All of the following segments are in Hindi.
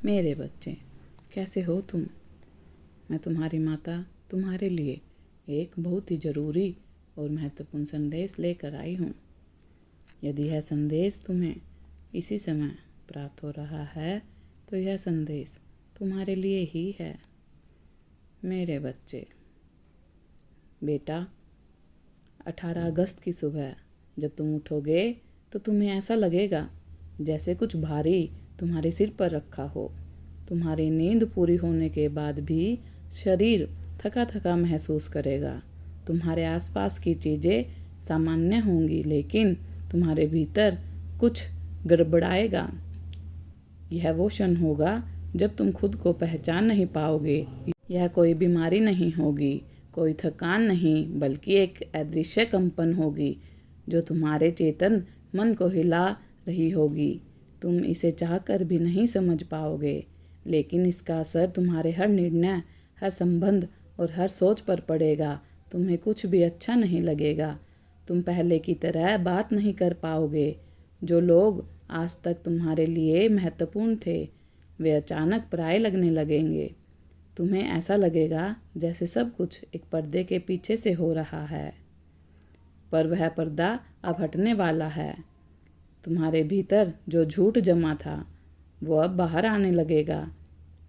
मेरे बच्चे, कैसे हो तुम? मैं तुम्हारी माता तुम्हारे लिए एक बहुत ही ज़रूरी और महत्वपूर्ण संदेश लेकर आई हूँ। यदि यह संदेश तुम्हें इसी समय प्राप्त हो रहा है तो यह संदेश तुम्हारे लिए ही है। मेरे बच्चे, बेटा, 18 अगस्त की सुबह जब तुम उठोगे तो तुम्हें ऐसा लगेगा जैसे कुछ भारी तुम्हारे सिर पर रखा हो। तुम्हारी नींद पूरी होने के बाद भी शरीर थका थका महसूस करेगा। तुम्हारे आसपास की चीज़ें सामान्य होंगी, लेकिन तुम्हारे भीतर कुछ गड़बड़ाएगा। यह वो क्षण होगा जब तुम खुद को पहचान नहीं पाओगे। यह कोई बीमारी नहीं होगी, कोई थकान नहीं, बल्कि एक अदृश्य कंपन होगी जो तुम्हारे चेतन मन को हिला रही होगी। तुम इसे चाहकर भी नहीं समझ पाओगे, लेकिन इसका असर तुम्हारे हर निर्णय, हर संबंध और हर सोच पर पड़ेगा। तुम्हें कुछ भी अच्छा नहीं लगेगा। तुम पहले की तरह बात नहीं कर पाओगे। जो लोग आज तक तुम्हारे लिए महत्वपूर्ण थे, वे अचानक पराये लगने लगेंगे। तुम्हें ऐसा लगेगा जैसे सब कुछ एक पर्दे के पीछे से हो रहा है, पर वह पर्दा अब हटने वाला है। तुम्हारे भीतर जो झूठ जमा था वो अब बाहर आने लगेगा।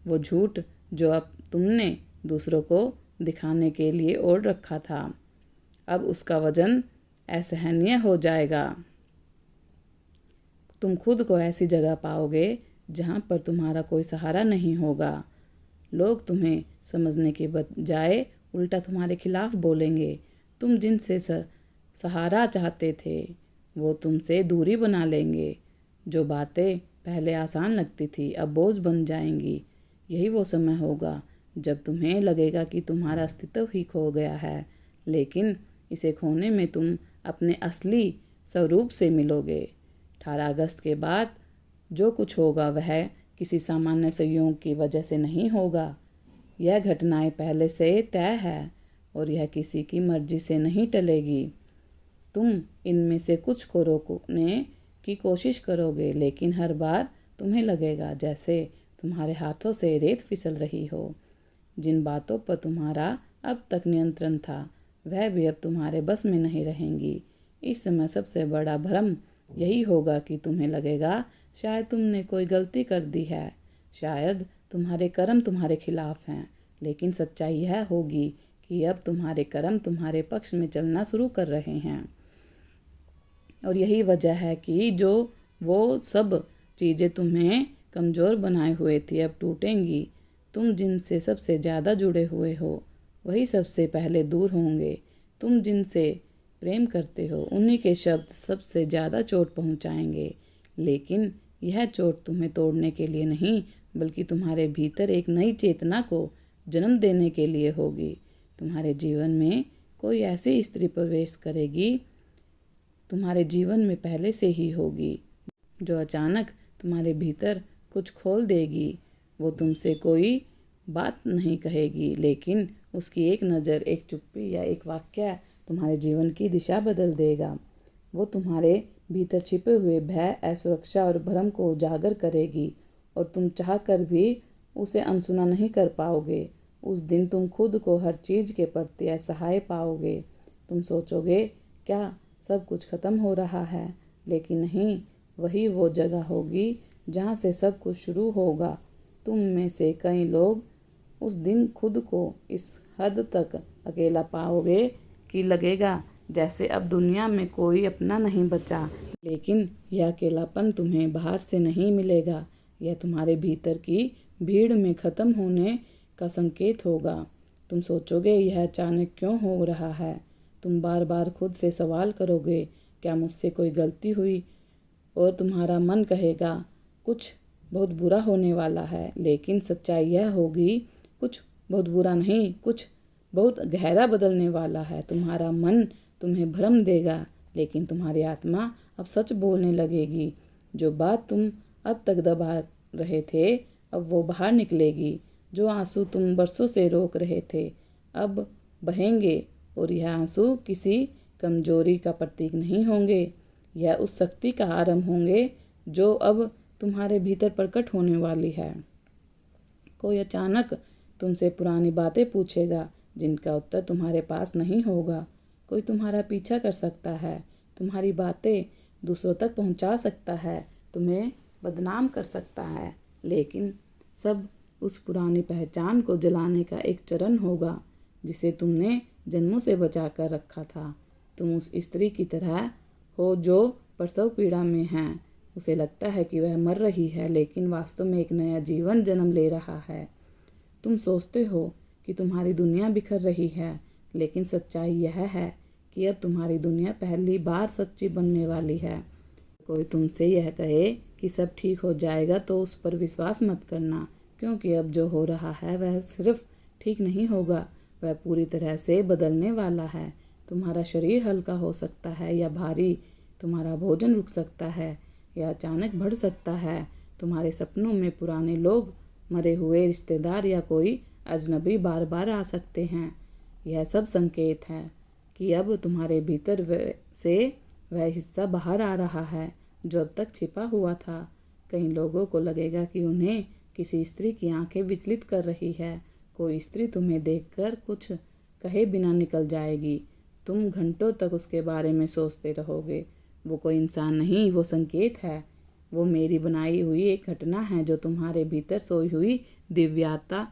वो झूठ जो अब तुमने दूसरों को दिखाने के लिए ओढ़ रखा था, अब उसका वजन असहनीय हो जाएगा। तुम खुद को ऐसी जगह पाओगे जहाँ पर तुम्हारा कोई सहारा नहीं होगा। लोग तुम्हें समझने के बजाय उल्टा तुम्हारे खिलाफ बोलेंगे। तुम जिनसे सहारा चाहते थे वो तुमसे दूरी बना लेंगे। जो बातें पहले आसान लगती थी अब बोझ बन जाएंगी। यही वो समय होगा जब तुम्हें लगेगा कि तुम्हारा अस्तित्व ही खो गया है, लेकिन इसे खोने में तुम अपने असली स्वरूप से मिलोगे। 18 अगस्त के बाद जो कुछ होगा वह किसी सामान्य संयोग की वजह से नहीं होगा। यह घटनाएं पहले से तय है और यह किसी की मर्जी से नहीं टलेगी। तुम इनमें से कुछ को रोकने की कोशिश करोगे, लेकिन हर बार तुम्हें लगेगा जैसे तुम्हारे हाथों से रेत फिसल रही हो। जिन बातों पर तुम्हारा अब तक नियंत्रण था वह भी अब तुम्हारे बस में नहीं रहेंगी। इस समय सबसे बड़ा भ्रम यही होगा कि तुम्हें लगेगा शायद तुमने कोई गलती कर दी है, शायद तुम्हारे कर्म तुम्हारे खिलाफ हैं, लेकिन सच्चाई यह होगी कि अब तुम्हारे कर्म तुम्हारे पक्ष में चलना शुरू कर रहे हैं। और यही वजह है कि जो वो सब चीज़ें तुम्हें कमज़ोर बनाए हुए थी अब टूटेंगी। तुम जिनसे सबसे ज़्यादा जुड़े हुए हो वही सबसे पहले दूर होंगे। तुम जिनसे प्रेम करते हो उन्हीं के शब्द सबसे ज़्यादा चोट पहुंचाएंगे, लेकिन यह चोट तुम्हें तोड़ने के लिए नहीं, बल्कि तुम्हारे भीतर एक नई चेतना को जन्म देने के लिए होगी। तुम्हारे जीवन में कोई ऐसी स्त्री प्रवेश करेगी, तुम्हारे जीवन में पहले से ही होगी, जो अचानक तुम्हारे भीतर कुछ खोल देगी। वो तुमसे कोई बात नहीं कहेगी, लेकिन उसकी एक नज़र, एक चुप्पी या एक वाक्य तुम्हारे जीवन की दिशा बदल देगा। वो तुम्हारे भीतर छिपे हुए भय, असुरक्षा और भ्रम को उजागर करेगी और तुम चाह कर भी उसे अनसुना नहीं कर पाओगे। उस दिन तुम खुद को हर चीज़ के प्रति असहाय पाओगे। तुम सोचोगे क्या सब कुछ खत्म हो रहा है, लेकिन नहीं, वही वो जगह होगी जहाँ से सब कुछ शुरू होगा। तुम में से कई लोग उस दिन खुद को इस हद तक अकेला पाओगे कि लगेगा जैसे अब दुनिया में कोई अपना नहीं बचा। लेकिन यह अकेलापन तुम्हें बाहर से नहीं मिलेगा, यह तुम्हारे भीतर की भीड़ में ख़त्म होने का संकेत होगा। तुम सोचोगे यह अचानक क्यों हो रहा है। तुम बार बार खुद से सवाल करोगे, क्या मुझसे कोई गलती हुई? और तुम्हारा मन कहेगा कुछ बहुत बुरा होने वाला है, लेकिन सच्चाई यह होगी कुछ बहुत बुरा नहीं, कुछ बहुत गहरा बदलने वाला है। तुम्हारा मन तुम्हें भ्रम देगा, लेकिन तुम्हारी आत्मा अब सच बोलने लगेगी। जो बात तुम अब तक दबा रहे थे अब वो बाहर निकलेगी। जो आंसू तुम बरसों से रोक रहे थे अब बहेंगे, और यह आंसू किसी कमजोरी का प्रतीक नहीं होंगे, यह उस शक्ति का आरंभ होंगे जो अब तुम्हारे भीतर प्रकट होने वाली है। कोई अचानक तुमसे पुरानी बातें पूछेगा जिनका उत्तर तुम्हारे पास नहीं होगा। कोई तुम्हारा पीछा कर सकता है, तुम्हारी बातें दूसरों तक पहुंचा सकता है, तुम्हें बदनाम कर सकता है, लेकिन सब उस पुरानी पहचान को जलाने का एक चरण होगा जिसे तुमने जन्मों से बचा कर रखा था। तुम उस स्त्री की तरह हो जो प्रसव पीड़ा में है। उसे लगता है कि वह मर रही है, लेकिन वास्तव में एक नया जीवन जन्म ले रहा है। तुम सोचते हो कि तुम्हारी दुनिया बिखर रही है, लेकिन सच्चाई यह है कि अब तुम्हारी दुनिया पहली बार सच्ची बनने वाली है। कोई तुमसे यह कहे कि सब ठीक हो जाएगा तो उस पर विश्वास मत करना, क्योंकि अब जो हो रहा है वह सिर्फ ठीक नहीं होगा, वह पूरी तरह से बदलने वाला है। तुम्हारा शरीर हल्का हो सकता है या भारी, तुम्हारा भोजन रुक सकता है या अचानक बढ़ सकता है। तुम्हारे सपनों में पुराने लोग, मरे हुए रिश्तेदार या कोई अजनबी बार बार आ सकते हैं। यह सब संकेत है कि अब तुम्हारे भीतर से वह हिस्सा बाहर आ रहा है जो अब तक छिपा हुआ था। कई लोगों को लगेगा कि उन्हें किसी स्त्री की आंखें विचलित कर रही है। कोई स्त्री तुम्हें देखकर कुछ कहे बिना निकल जाएगी। तुम घंटों तक उसके बारे में सोचते रहोगे। वो कोई इंसान नहीं, वो संकेत है। वो मेरी बनाई हुई एक घटना है जो तुम्हारे भीतर सोई हुई दिव्यता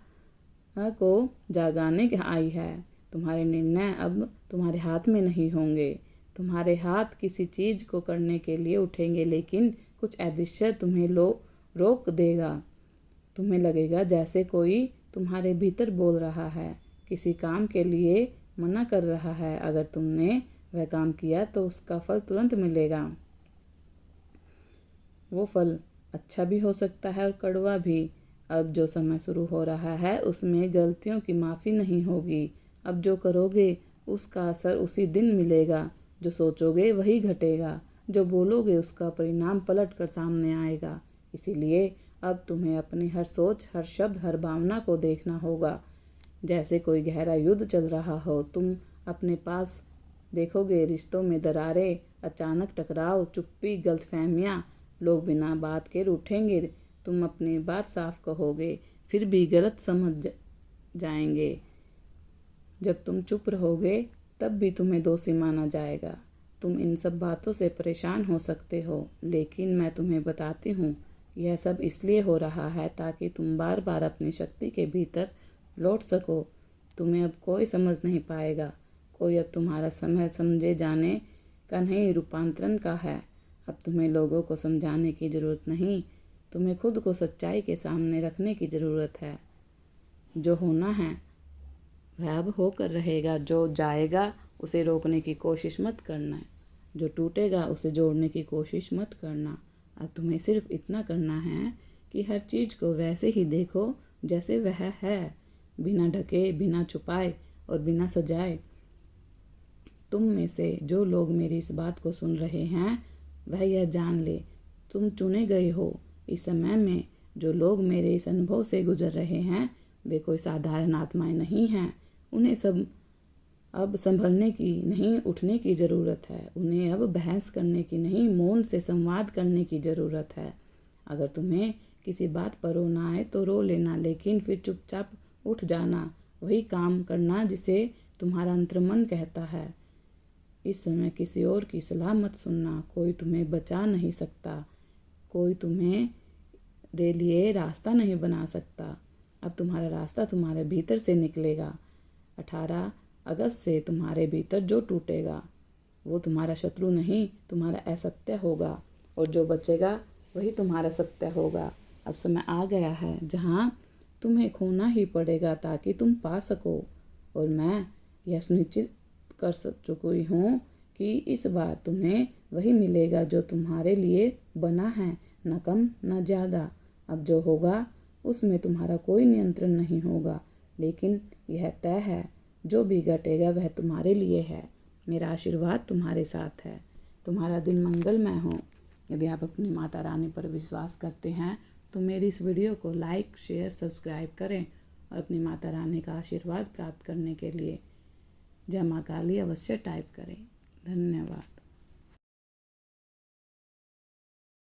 को जागाने आई है। तुम्हारे निर्णय अब तुम्हारे हाथ में नहीं होंगे। तुम्हारे हाथ किसी चीज़ को करने के लिए उठेंगे, लेकिन कुछ अदृश्य तुम्हें रोक देगा। तुम्हें लगेगा जैसे कोई तुम्हारे भीतर बोल रहा है, किसी काम के लिए मना कर रहा है। अगर तुमने वह काम किया तो उसका फल तुरंत मिलेगा। वो फल अच्छा भी हो सकता है और कड़वा भी। अब जो समय शुरू हो रहा है उसमें गलतियों की माफ़ी नहीं होगी। अब जो करोगे उसका असर उसी दिन मिलेगा। जो सोचोगे वही घटेगा, जो बोलोगे उसका परिणाम पलट कर सामने आएगा। इसीलिए अब तुम्हें अपनी हर सोच, हर शब्द, हर भावना को देखना होगा जैसे कोई गहरा युद्ध चल रहा हो। तुम अपने पास देखोगे रिश्तों में दरारें, अचानक टकराव, चुप्पी, गलतफहमियाँ, लोग बिना बात के रूठेंगे। तुम अपनी बात साफ कहोगे, फिर भी गलत समझ जाएंगे। जब तुम चुप रहोगे तब भी तुम्हें दोषी माना जाएगा। तुम इन सब बातों से परेशान हो सकते हो, लेकिन मैं तुम्हें बताती हूँ यह सब इसलिए हो रहा है ताकि तुम बार बार अपनी शक्ति के भीतर लौट सको। तुम्हें अब कोई समझ नहीं पाएगा। कोई अब तुम्हारा समय समझे जाने का नहीं, रूपांतरण का है। अब तुम्हें लोगों को समझाने की ज़रूरत नहीं, तुम्हें खुद को सच्चाई के सामने रखने की ज़रूरत है। जो होना है वह अब होकर रहेगा। जो जाएगा उसे रोकने की कोशिश मत करना, जो टूटेगा उसे जोड़ने की कोशिश मत करना। अब तुम्हें सिर्फ इतना करना है कि हर चीज़ को वैसे ही देखो जैसे वह है, बिना ढके, बिना छुपाए और बिना सजाए। तुम में से जो लोग मेरी इस बात को सुन रहे हैं वह यह जान ले, तुम चुने गए हो। इस समय में जो लोग मेरे इस अनुभव से गुजर रहे हैं वे कोई साधारण आत्माएं नहीं हैं। उन्हें सब अब संभलने की नहीं, उठने की ज़रूरत है। उन्हें अब बहस करने की नहीं, मौन से संवाद करने की ज़रूरत है। अगर तुम्हें किसी बात पर रोना आए तो रो लेना, लेकिन फिर चुपचाप उठ जाना, वही काम करना जिसे तुम्हारा अंतर्मन कहता है। इस समय किसी और की सलाह मत सुनना। कोई तुम्हें बचा नहीं सकता, कोई तुम्हारे लिए रास्ता नहीं बना सकता। अब तुम्हारा रास्ता तुम्हारे भीतर से निकलेगा। 18 अगस्त से तुम्हारे भीतर जो टूटेगा वो तुम्हारा शत्रु नहीं, तुम्हारा असत्य होगा, और जो बचेगा वही तुम्हारा सत्य होगा। अब समय आ गया है जहाँ तुम्हें खोना ही पड़ेगा ताकि तुम पा सको। और मैं यह सुनिश्चित कर चुकी हूँ कि इस बार तुम्हें वही मिलेगा जो तुम्हारे लिए बना है, न कम न ज़्यादा। अब जो होगा उसमें तुम्हारा कोई नियंत्रण नहीं होगा, लेकिन यह तय है जो भी घटेगा वह तुम्हारे लिए है। मेरा आशीर्वाद तुम्हारे साथ है। तुम्हारा दिन मंगलमय हो। यदि आप अपनी माता रानी पर विश्वास करते हैं तो मेरी इस वीडियो को लाइक, शेयर, सब्सक्राइब करें और अपनी माता रानी का आशीर्वाद प्राप्त करने के लिए जय मां काली अवश्य टाइप करें। धन्यवाद।